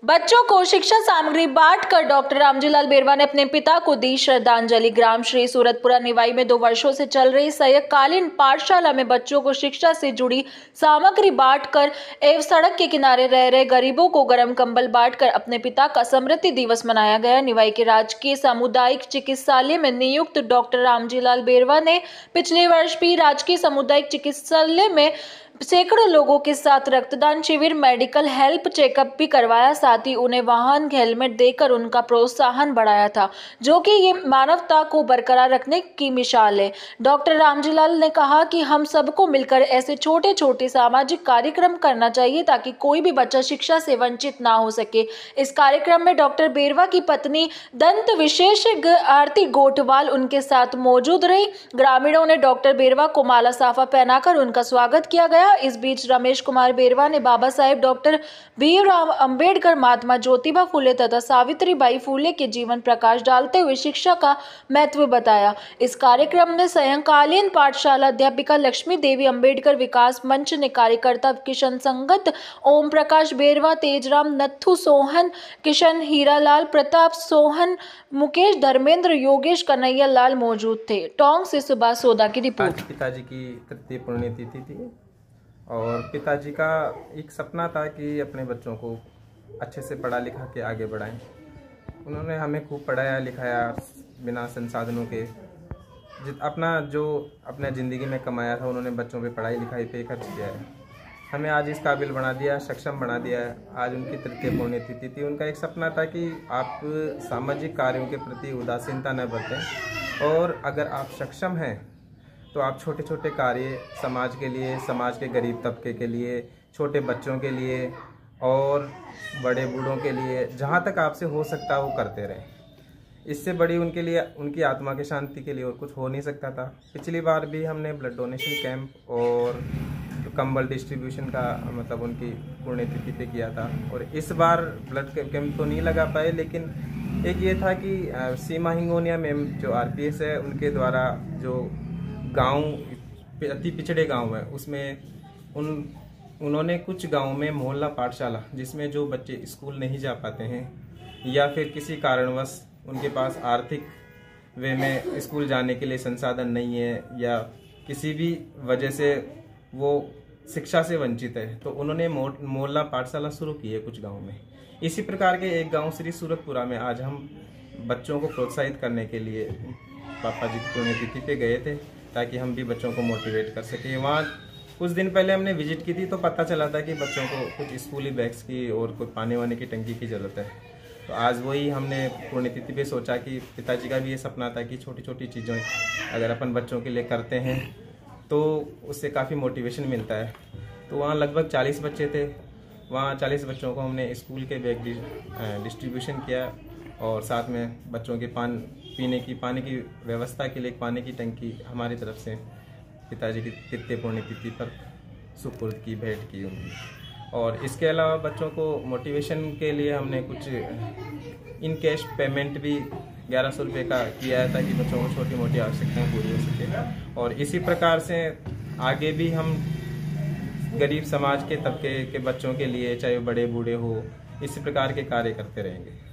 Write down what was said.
बच्चों को शिक्षा सामग्री बांटकर डॉक्टर रामजीलाल बेरवा ने अपने पिता को दी श्रद्धांजलि। ग्राम श्री सूरतपुरा निवाई में 2 वर्षों से चल रही सायंकालीन पाठशाला में बच्चों को शिक्षा से जुड़ी सामग्री बांटकर एवं सड़क के किनारे रह रहे गरीबों को गर्म कंबल बांटकर अपने पिता का स्मृति दिवस मनाया गया। निवाई के राजकीय सामुदायिक चिकित्सालय में नियुक्त डॉक्टर रामजीलाल बेरवा ने पिछले वर्ष भी राजकीय सामुदायिक चिकित्सालय में सैकड़ों लोगों के साथ रक्तदान शिविर, मेडिकल हेल्प चेकअप भी करवाया। साथ ही उन्हें वाहन हेलमेट देकर उनका प्रोत्साहन बढ़ाया था, जो कि ये मानवता को बरकरार रखने की मिसाल है। डॉक्टर रामजीलाल ने कहा कि हम सबको मिलकर ऐसे छोटे छोटे सामाजिक कार्यक्रम करना चाहिए ताकि कोई भी बच्चा शिक्षा से वंचित ना हो सके। इस कार्यक्रम में डॉक्टर बेरवा की पत्नी दंत विशेषज्ञ आरती गोठवाल उनके साथ मौजूद रही। ग्रामीणों ने डॉक्टर बेरवा को माला साफा पहनाकर उनका स्वागत किया गया। इस बीच रमेश कुमार बेरवा ने बाबा साहेब डॉक्टर भीमराव अंबेडकर, महात्मा ज्योतिबा फुले तथा सावित्रीबाई फुले के जीवन प्रकाश डालते हुए शिक्षा का महत्व बताया। इस कार्यक्रम में सायंकालीन पाठशाला अध्यापिका लक्ष्मी देवी, अंबेडकर विकास मंच ने कार्यकर्ता किशन संगत, ओम प्रकाश बेरवा, तेजराम, नथु सोहन, किशन, हीरालाल, प्रताप सोहन, मुकेश, धर्मेंद्र, योगेश, कन्हैया लाल मौजूद थे। टोंक से सुभाष सोदा की रिपोर्ट। पिताजी की तृतीय पुण्यतिथि थी और पिताजी का एक सपना था कि अपने बच्चों को अच्छे से पढ़ा लिखा के आगे बढ़ाएं। उन्होंने हमें खूब पढ़ाया लिखाया बिना संसाधनों के। अपना ज़िंदगी में कमाया था उन्होंने बच्चों पे पढ़ाई लिखाई पे खर्च किया है। हमें आज इस काबिल बना दिया, सक्षम बना दिया है। आज उनकी तृतीय पुण्यतिथि थी। उनका एक सपना था कि आप सामाजिक कार्यों के प्रति उदासीनता न बरतें और अगर आप सक्षम हैं तो आप छोटे छोटे कार्य समाज के लिए, समाज के गरीब तबके के लिए, छोटे बच्चों के लिए और बड़े बूढ़ों के लिए जहाँ तक आपसे हो सकता है वो करते रहें। इससे बड़ी उनके लिए, उनकी आत्मा की शांति के लिए और कुछ हो नहीं सकता था। पिछली बार भी हमने ब्लड डोनेशन कैंप और कंबल डिस्ट्रीब्यूशन का मतलब उनकी पुण्यतिथि पे किया था और इस बार ब्लड कैंप तो नहीं लगा पाए, लेकिन एक ये था कि सीमा हिंगोनिया मैम जो RPS है उनके द्वारा जो गांव अति पिछड़े गांव है उसमें उन्होंने कुछ गांव में मोहल्ला पाठशाला जिसमें जो बच्चे स्कूल नहीं जा पाते हैं या फिर किसी कारणवश उनके पास आर्थिक वे में स्कूल जाने के लिए संसाधन नहीं है या किसी भी वजह से वो शिक्षा से वंचित है, तो उन्होंने मोहल्ला पाठशाला शुरू की है कुछ गाँव में। इसी प्रकार के एक गाँव श्री सूरतपुरा में आज हम बच्चों को प्रोत्साहित करने के लिए पापा जी की पुण्यतिथि पे गए थे ताकि हम भी बच्चों को मोटिवेट कर सकें। वहाँ कुछ दिन पहले हमने विजिट की थी तो पता चला था कि बच्चों को कुछ स्कूली बैग्स की और कुछ पानी वाने की टंकी की ज़रूरत है। तो आज वही हमने पुण्यतिथि पे सोचा कि पिताजी का भी ये सपना था कि छोटी छोटी चीज़ें अगर अपन बच्चों के लिए करते हैं तो उससे काफ़ी मोटिवेशन मिलता है। तो वहाँ लगभग 40 बच्चे थे। वहाँ 40 बच्चों को हमने स्कूल के बैग डिस्ट्रीब्यूशन किया और साथ में बच्चों के पीने की पानी की व्यवस्था के लिए पानी की टंकी हमारी तरफ से पिताजी की तृतीय पुण्यतिथि पर सुपुर्द की, भेंट की उन्होंने। और इसके अलावा बच्चों को मोटिवेशन के लिए हमने कुछ इन कैश पेमेंट भी 1100 रुपये का किया है ताकि बच्चों को छोटी मोटी आवश्यकताएं पूरी हो सके। और इसी प्रकार से आगे भी हम गरीब समाज के तबके के बच्चों के लिए, चाहे बड़े बूढ़े हो, इसी प्रकार के कार्य करते रहेंगे।